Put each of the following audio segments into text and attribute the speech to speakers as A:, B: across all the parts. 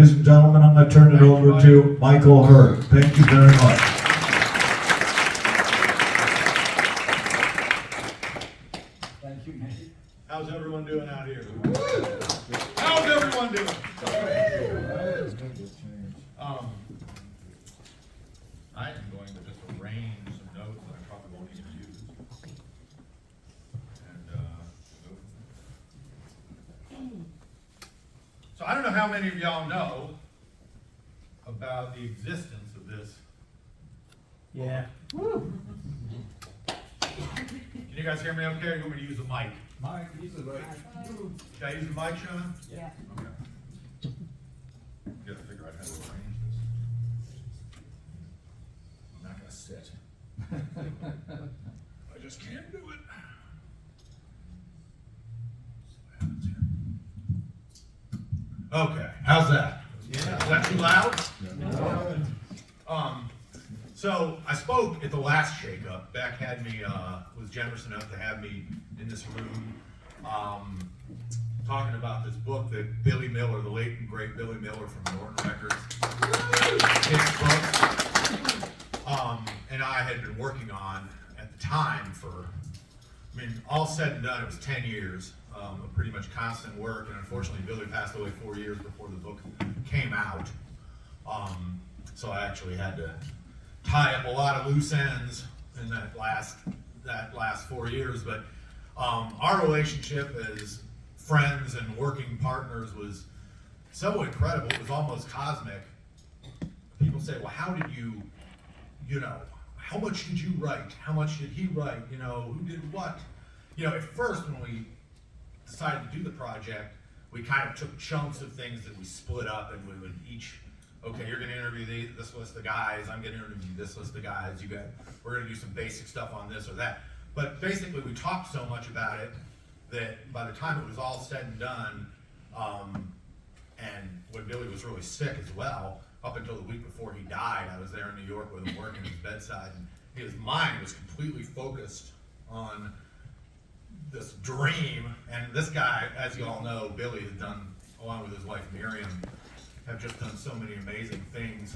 A: ladies and gentlemen, I'm going to turn it over to Michael Hurtt. Thank you very much.
B: Thank you, Nate.
C: How's everyone doing out here? How's everyone doing? I am going to just arrange some notes that I probably won't even use. And so I don't know how many of y'all know about the existence of this.
B: Yeah.
C: Can you guys hear me okay, or you want me to use the mic?
B: Mike, use the mic.
C: Should I use the mic, Sean?
D: Yeah.
C: Okay. Gotta figure out how to arrange this. I'm not gonna sit. I just can't do it. Okay, how's that?
B: Yeah.
C: Is that too loud?
B: No.
C: So I spoke at the last shakeup. Beck had me, was generous enough to have me in this room, talking about this book that Billy Miller, the late and great Billy Miller from Norton Records, his book, and I had been working on at the time for, I mean, all said and done, it was 10 years of pretty much constant work, and unfortunately Billy passed away 4 years before the book came out. So I actually had to tie up a lot of loose ends in that last 4 years, but our relationship as friends and working partners was so incredible. It was almost cosmic. People say, well, how did you know, how much did you write? How much did he write? You know, who did what? You know, at first when we decided to do the project, we kind of took chunks of things that we split up, and we would each, okay, you're gonna interview this list of guys, I'm gonna interview this list of guys, we're gonna do some basic stuff on this or that. But basically we talked so much about it that by the time it was all said and done, and when Billy was really sick as well, up until the week before he died, I was there in New York with him working his bedside, and his mind was completely focused on this dream. And this guy, as you all know, Billy has done, along with his wife Miriam, have just done so many amazing things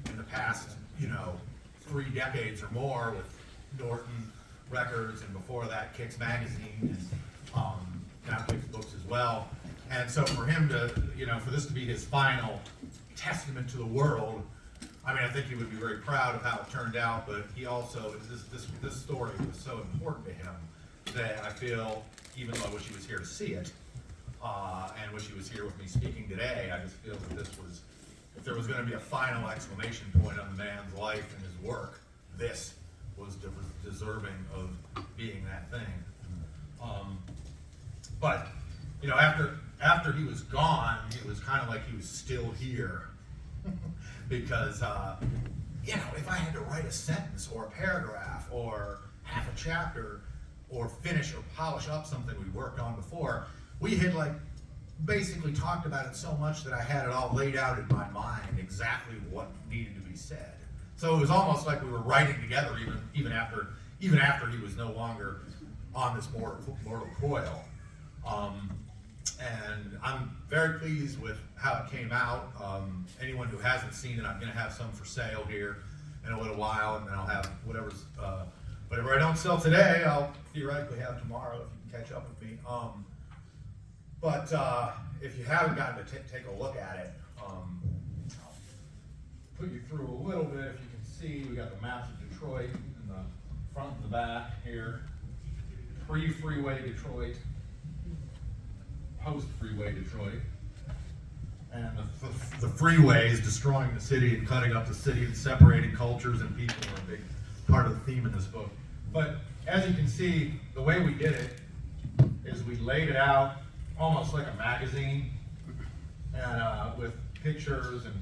C: in the past, 3 decades or more with Norton Records, and before that Kicks Magazine, and now Kicks Books as well. And so for him to, for this to be his final testament to the world, I mean, I think he would be very proud of how it turned out, but he also, this story was so important to him that I feel, even though I wish he was here to see it, and wish he was here with me speaking today, I just feel that this was, if there was going to be a final exclamation point on the man's life and his work, this was deserving of being that thing. But, after he was gone, it was kind of like he was still here. Because, if I had to write a sentence or a paragraph or half a chapter or finish or polish up something we worked on before, we had basically talked about it so much that I had it all laid out in my mind exactly what needed to be said. So it was almost like we were writing together even after he was no longer on this mortal coil. And I'm very pleased with how it came out. Anyone who hasn't seen it, I'm going to have some for sale here in a little while, and then I'll have whatever I don't sell today, I'll theoretically have tomorrow if you can catch up with me. But if you haven't gotten to take a look at it, I'll put you through a little bit. If you can see, we got the maps of Detroit in the front and the back here. Pre-freeway Detroit, post-freeway Detroit. And the freeway is destroying the city and cutting up the city and separating cultures and people are a big part of the theme in this book. But as you can see, the way we did it is we laid it out almost like a magazine, and with pictures and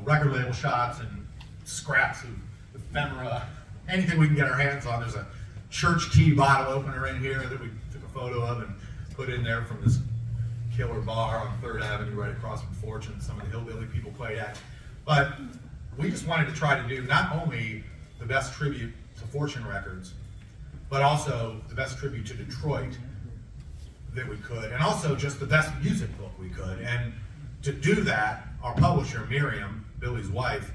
C: record label shots and scraps of ephemera, anything we can get our hands on. There's a church key bottle opener in here that we took a photo of and put in there from this killer bar on 3rd Avenue right across from Fortune, some of the hillbilly people played at. But we just wanted to try to do not only the best tribute to Fortune Records, but also the best tribute to Detroit that we could, and also just the best music book we could. And to do that, our publisher, Miriam, Billy's wife,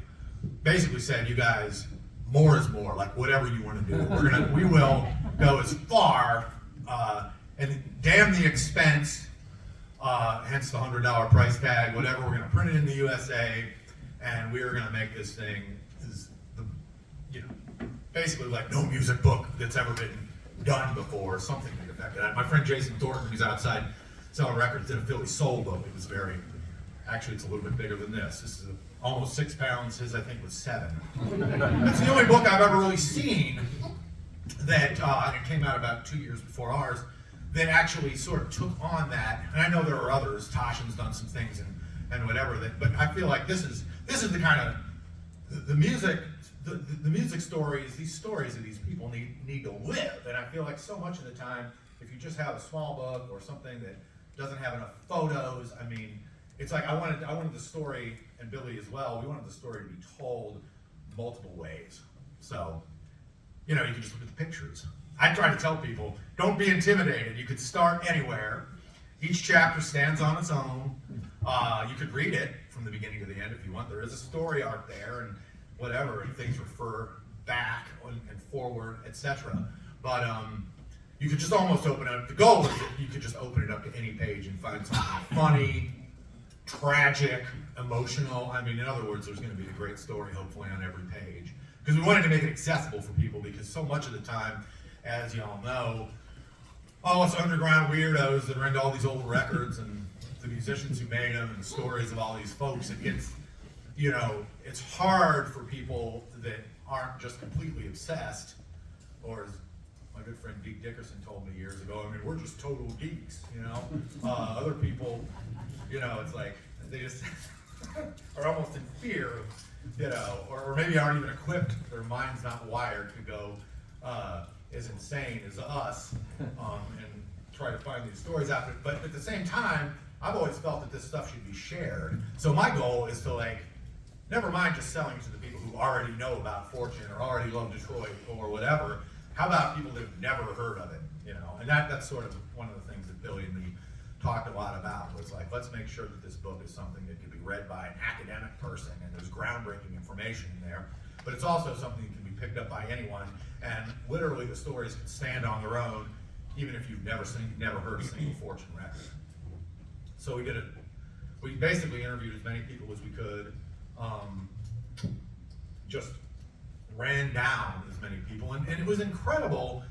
C: basically said, you guys, more is more, like whatever you want to do. We will go as far, and damn the expense, hence the $100 price tag, whatever, we're gonna print it in the USA, and we are gonna make this thing, basically like no music book that's ever been done before, something to the effect of that. My friend Jason Thornton, who's outside selling records, did a Philly Soul book. It was actually it's a little bit bigger than this. This is almost 6 pounds, his I think was 7. That's the only book I've ever really seen that, and it came out about 2 years before ours, that actually sort of took on that. And I know there are others, Toshin's done some things and whatever, but I feel like this is the kind of, the music stories, these stories that these people need to live. And I feel like so much of the time, if you just have a small book or something that doesn't have enough photos, I mean, it's like I wanted the story, and Billy as well, we wanted the story to be told multiple ways. So, you can just look at the pictures. I try to tell people, don't be intimidated. You could start anywhere. Each chapter stands on its own. You could read it from the beginning to the end if you want. There is a story arc there, and whatever, and things refer back and forward, etc. But you could just almost open it up. The goal is that you could just open it up to any page and find something funny, tragic, emotional. I mean, in other words, there's going to be a great story hopefully on every page. Because we wanted to make it accessible for people, because so much of the time, as y'all know, all us underground weirdos that are into all these old records and the musicians who made them and the stories of all these folks, it gets, it's hard for people that aren't just completely obsessed, or as my good friend Deke Dickerson told me years ago, I mean, we're just total geeks, Other people, it's like, they just are almost in fear, or maybe aren't even equipped, their mind's not wired to go as insane as us, and try to find these stories out. But at the same time, I've always felt that this stuff should be shared. So my goal is to never mind just selling it to the people who already know about Fortune or already love Detroit or whatever. How about people that have never heard of it, And that's sort of one of the things that Billy and me talked a lot about, was let's make sure that this book is something that can be read by an academic person, and there's groundbreaking information in there, but it's also something that can be picked up by anyone, and literally the stories can stand on their own, even if you've never heard a single Fortune record. So we basically interviewed as many people as we could, just ran down as many people, and it was incredible.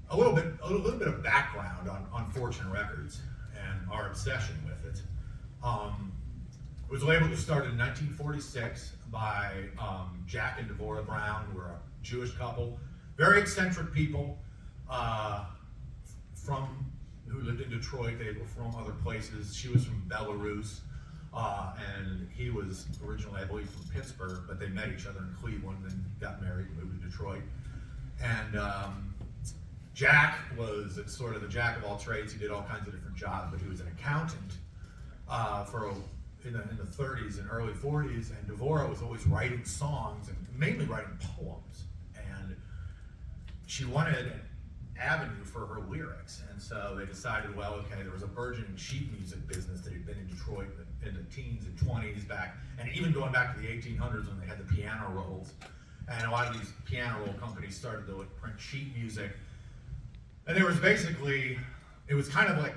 C: A little bit of background on Fortune Records and our obsession with it. It was labeled to start in 1946 by Jack and Devorah Brown, who were a Jewish couple, very eccentric people who lived in Detroit. They were from other places. She was from Belarus, and he was originally, I believe, from Pittsburgh, but they met each other in Cleveland and got married and moved to Detroit. And Jack was sort of the jack of all trades. He did all kinds of different jobs, but he was an accountant in the 30s and early 40s, and Devorah was always writing songs and mainly writing poems. And she wanted an avenue for her lyrics, and so they decided, well, okay, there was a burgeoning sheet music business that had been in Detroit in the teens and 20s back, and even going back to the 1800s when they had the piano rolls. And a lot of these piano roll companies started to print sheet music. And there was basically, it was kind of like,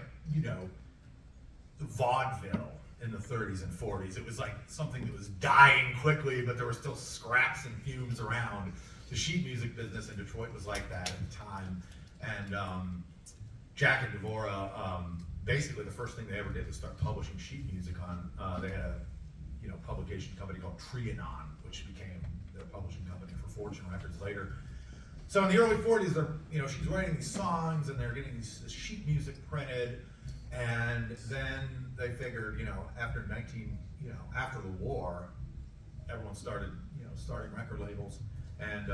C: vaudeville in the 30s and 40s. It was like something that was dying quickly, but there were still scraps and fumes around. The sheet music business in Detroit was like that at the time. And Jack and Devorah, basically the first thing they ever did was start publishing sheet music on, they had a publication company called Trianon, which became their publishing company for Fortune Records later. So in the early 40s, she's writing these songs and they're getting this sheet music printed, and then they figured, after the war, everyone started, starting record labels, and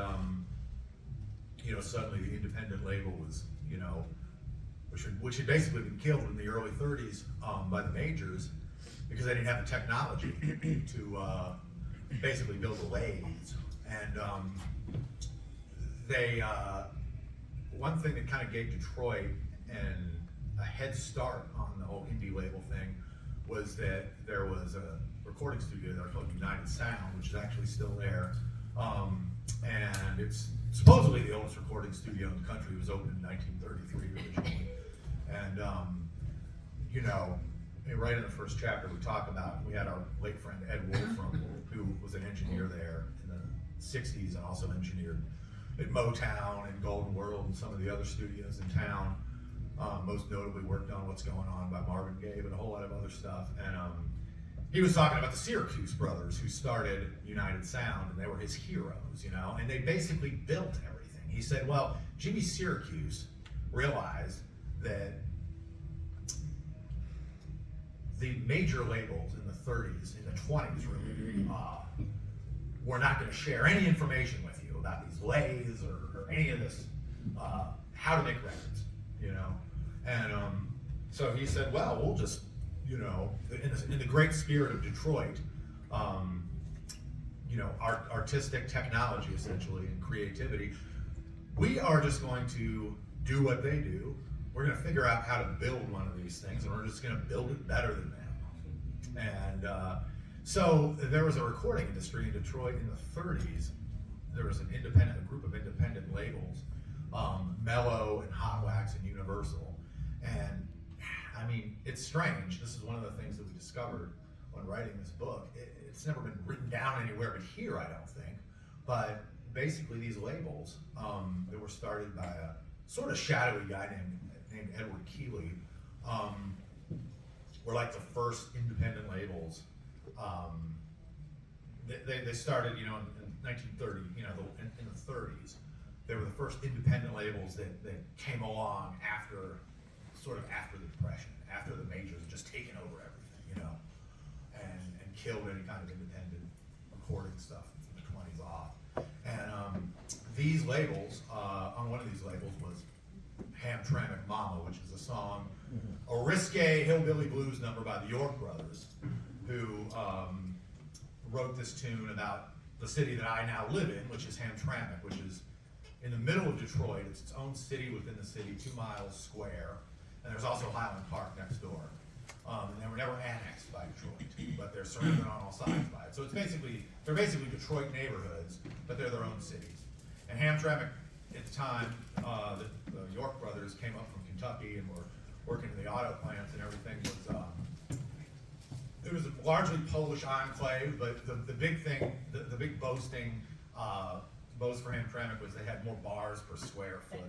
C: suddenly the independent label was, which had basically been killed in the early 30s by the majors, because they didn't have the technology to basically build the lathes. And one thing that kind of gave Detroit a head start on the whole indie label thing was that there was a recording studio there called United Sound, which is actually still there. And it's supposedly the oldest recording studio in the country. It was opened in 1933 originally. And, you know, right in the first chapter we talk about, we had our late friend Ed Wolfram, who was an engineer there in the 60s and also engineered at Motown and Golden World and some of the other studios in town. Most notably worked on What's Going On by Marvin Gaye and a whole lot of other stuff. And he was talking about the Syracuse brothers who started United Sound, and they were his heroes, you know, and they basically built everything. He said, well, Jimmy Syracuse realized that the major labels in the 30s, in the 20s really, were not going to share any information with you about these lathes or any of this, how to make records, you know. And so he said, well, we'll just, you know, in the great spirit of Detroit, you know, artistic technology essentially and creativity, we are just going to do what they do. We're going to figure out how to build one of these things, and we're just going to build it better than them. And so there was a recording industry in Detroit in the 30s. There was a group of independent labels, Mellow and Hot Wax and Universal. And I mean, it's strange. This is one of the things that we discovered when writing this book. It's never been written down anywhere but here, I don't think. But basically these labels that were started by a sort of shadowy guy named Edward Keeley were like the first independent labels. They started, you know, in 1930, you know, in the 30s. They were the first independent labels that came along sort of after the Depression, after the majors had just taken over everything, you know, and killed any kind of independent recording stuff from the 20s off. And these labels, on one of these labels was Hamtramck Mama, which is a song, a risque hillbilly blues number by the York Brothers, who wrote this tune about the city that I now live in, which is Hamtramck, which is in the middle of Detroit. It's its own city within the city, 2 miles square. And there's also Highland Park next door. And they were never annexed by Detroit, but they're surrounded on all sides by it. So they're basically Detroit neighborhoods, but they're their own cities. And Hamtramck, at the time, the York Brothers came up from Kentucky and were working in the auto plants and everything. It was a largely Polish enclave, but the big thing, the big boast for Hamtramck was they had more bars per square foot.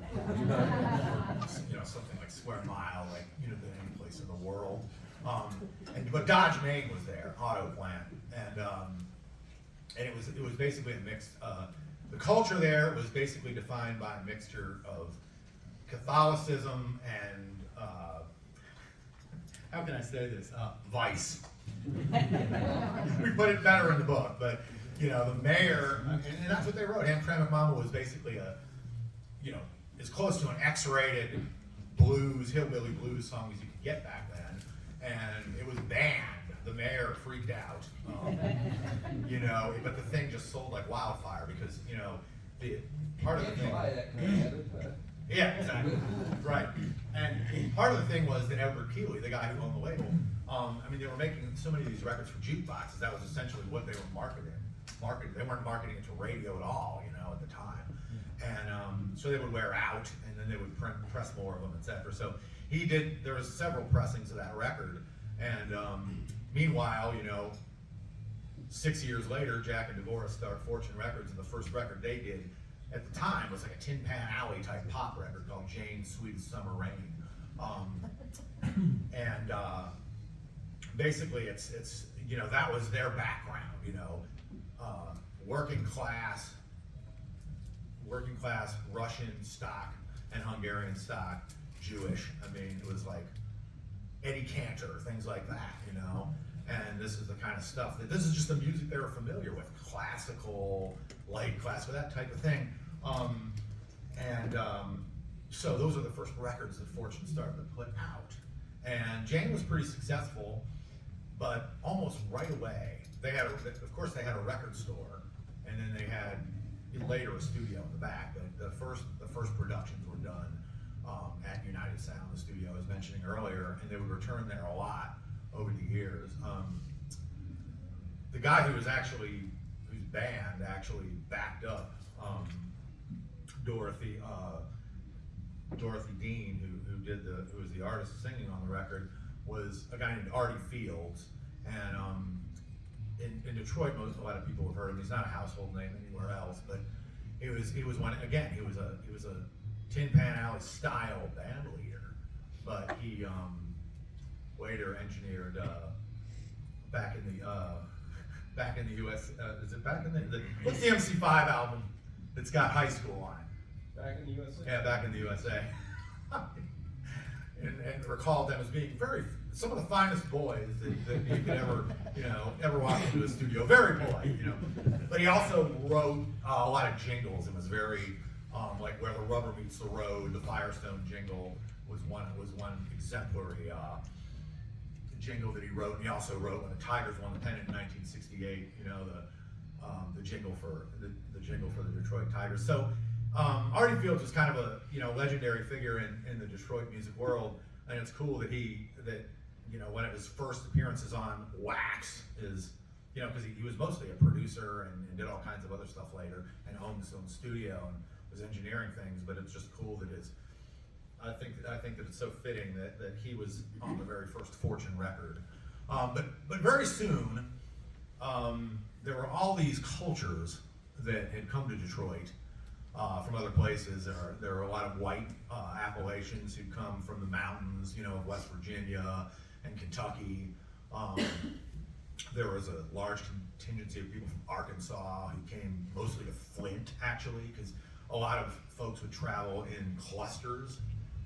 C: You know, something like square mile, like, you know, than any place in the world. But Dodge, Maine was there, auto plant, and it was basically a mix. The culture there was basically defined by a mixture of Catholicism and how can I say this? Vice. We put it better in the book, but you know, the mayor, and that's what they wrote. Hamtramck Mama was basically you know, as close to an X-rated blues, hillbilly blues song as you could get back then, and it was banned. The mayor freaked out, you know, but the thing just sold like wildfire because, you know, the part of the thing. Yeah, exactly. Right. And part of the thing was that Edward Keeley, the guy who owned the label, I mean, they were making so many of these records for jukeboxes. That was essentially what they were marketing. They weren't marketing it to radio at all, you know, at the time. And so they would wear out, and then they would press more of them, etc. So there was several pressings of that record. And meanwhile, you know, 6 years later, Jack and Deborah start Fortune Records, and the first record they did at the time was like a Tin Pan Alley type pop record called Jane's Sweetest Summer Rain. And basically it's, you know, that was their background, you know, working class Russian stock and Hungarian stock, Jewish. I mean, it was like Eddie Cantor, things like that, you know. And this is the kind of stuff this is just the music they were familiar with, classical, light classical, that type of thing. So those are the first records that Fortune started to put out. And Jane was pretty successful, but almost right away, of course they had a record store, and then they had later a studio in the back. But the first productions were done at United Sound, the studio I was mentioning earlier, and they would return there a lot. over the years. The guy whose band actually backed up Dorothy Dean, who was the artist singing on the record, was a guy named Artie Fields, and in Detroit, a lot of people have heard him. He's not a household name anywhere else, but he was a Tin Pan Alley style band leader, but he later engineered back in the US. Is it back in the what's the MC5 album that's got High School on it?
B: Back in the USA?
C: Yeah, Back in the USA. and recalled them as being some of the finest boys that you could ever walk into a studio. Very polite, But he also wrote a lot of jingles and was very like Where the Rubber Meets the Road. The Firestone jingle was one exemplary jingle that he wrote. And he also wrote when the Tigers won the pennant in 1968. The jingle for the Detroit Tigers. So Artie Fields was kind of a legendary figure in the Detroit music world, and it's cool that one of his first appearances on Wax is because he was mostly a producer and did all kinds of other stuff later and owned his own studio and was engineering things, but it's just cool that I think that it's so fitting that he was on the very first Fortune record. But very soon there were all these cultures that had come to Detroit from other places. There are a lot of white Appalachians who'd come from the mountains, of West Virginia and Kentucky. There was a large contingency of people from Arkansas who came mostly to Flint, actually, because a lot of folks would travel in clusters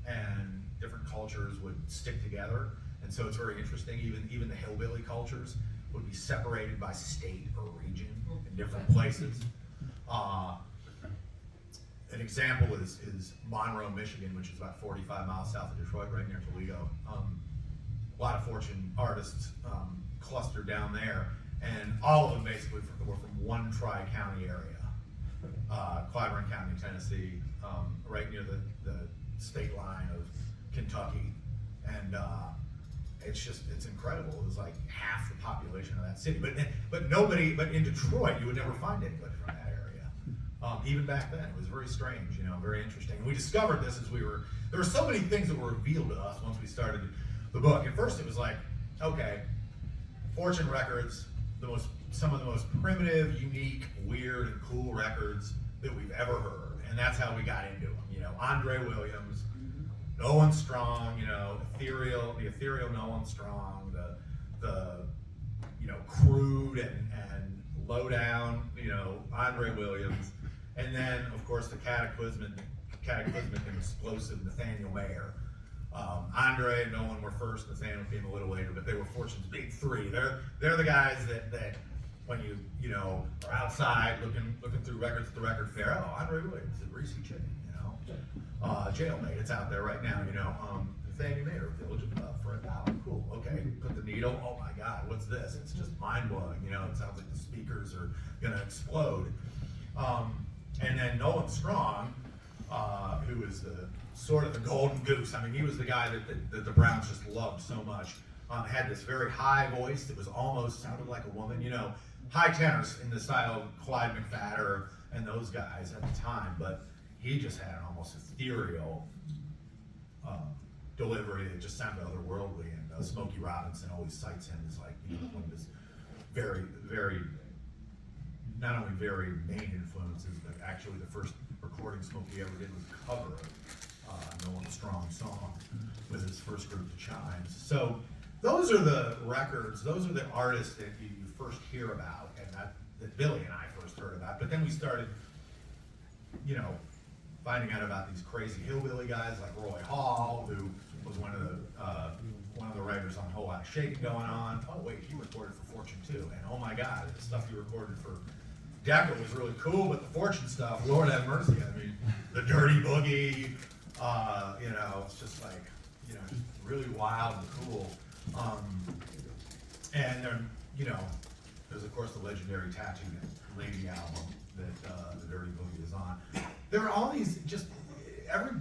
C: and different cultures would stick together. And so it's very interesting. Even the hillbilly cultures would be separated by state or region in different places. An example is Monroe, Michigan, which is about 45 miles south of Detroit, right near Toledo. A lot of Fortune artists clustered down there, and all of them basically were from one tri-county area, Clyburn County, Tennessee, right near the state line of Kentucky. And it's incredible. It was like half the population of that city. But in Detroit, you would never find anybody from that area. Even back then, it was very strange, very interesting. And we discovered this there were so many things that were revealed to us once we started the book. At first it was like, okay, Fortune Records, some of the most primitive, unique, weird, and cool records that we've ever heard. And that's how we got into them. Andre Williams, Nolan Strong, the ethereal Nolan Strong, the crude and low down, Andre Williams, and then of course the cataclysmic and explosive Nathaniel Mayer. Andre and Nolan were first, Nathaniel came a little later, but they were Fortune's big three. They're the guys that when you are outside looking through records at the record fair, Andre Williams, the Greasy Chicken, Jailmate, it's out there right now, Nathaniel Mayer, Village of Love for $1. Cool, okay, put the needle, oh my God, what's this? It's just mind-blowing, it sounds like the speakers are gonna explode. And then Nolan Strong, who is the sort of the golden goose. I mean, he was the guy that the Browns just loved so much. Had this very high voice that was almost sounded like a woman. High tenors in the style of Clyde McPhatter and those guys at the time, but he just had an almost ethereal delivery that just sounded otherworldly. And Smokey Robinson always cites him as like one of his very, very, not only very main influences, but actually the first recording Smokey ever did was a cover of Nolan Strong's song with his first group, The Chimes. So those are the records, those are the artists that you first hear about, and that Billy and I first heard about. But then we started, finding out about these crazy hillbilly guys like Roy Hall, who was one of the writers on Whole Lot of Shaking Going On. Oh wait, he recorded for Fortune too, and oh my God, the stuff he recorded for Decca was really cool, but the Fortune stuff, Lord have mercy. I mean, the Dirty Boogie, it's just like, just really wild and cool. And then, there's of course the legendary Tattooed Lady album that the Dirty Boogie is on. There are all these, just every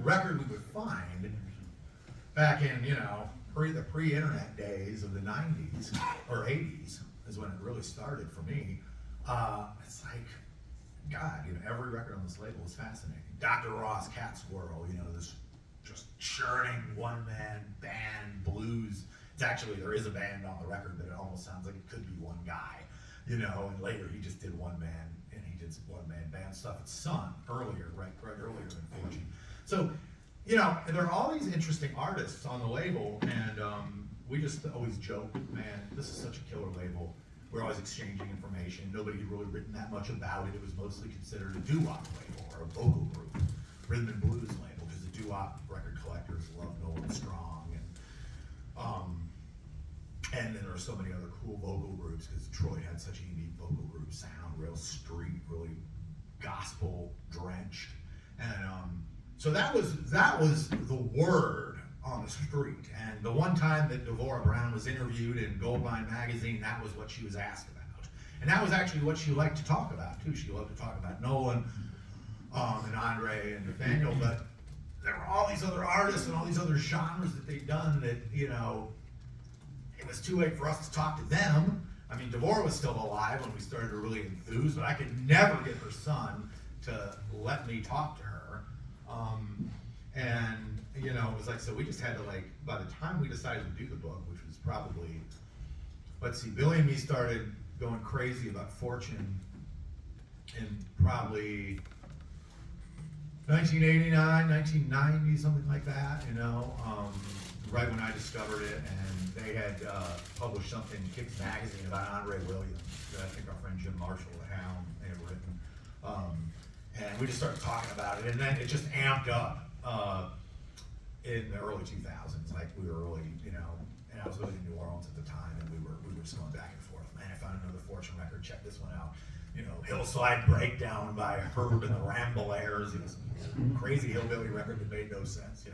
C: record we would find back in, the pre-internet days of the 90s or 80s is when it really started for me. It's like, God, every record on this label is fascinating. Dr. Ross, Cat Squirrel, this just churning one-man band blues. It's actually, there is a band on the record, but it almost sounds like it could be one guy, and later he just did one man, and he did some one-man band stuff at Sun earlier, right earlier in Fortune. So, there are all these interesting artists on the label, and we just always joke, man, this is such a killer label. We're always exchanging information. Nobody had really written that much about it. It was mostly considered a doo-wop label or a vocal group, rhythm and blues label, because the doo-wop record collectors love Nolan Strong, and then there are so many other cool vocal groups because Detroit had such a unique vocal group sound, real street, really gospel drenched, and so that was the word on the street. And the one time that Devorah Brown was interviewed in Goldmine magazine, that was what she was asked about, and that was actually what she liked to talk about too. She loved to talk about Nolan and Andre and Nathaniel, but there were all these other artists and all these other genres that they'd done that it was too late for us to talk to them. I mean, Devorah was still alive when we started to really enthuse, but I could never get her son to let me talk to her. And it was like, so we just had to by the time we decided to do the book, which was probably, Billy and me started going crazy about Fortune in probably 1989, 1990, something like that, right when I discovered it, and they had published something in Kicks magazine about Andre Williams that I think our friend Jim Marshall at Hound may have written. And we just started talking about it, and then it just amped up in the early 2000s. Like we were really, and I was living in New Orleans at the time, and we were just going back and forth. Man, I found another Fortune record. Check this one out. Hillside Breakdown by Hurtt and the Ramblers. It was a crazy hillbilly record that made no sense.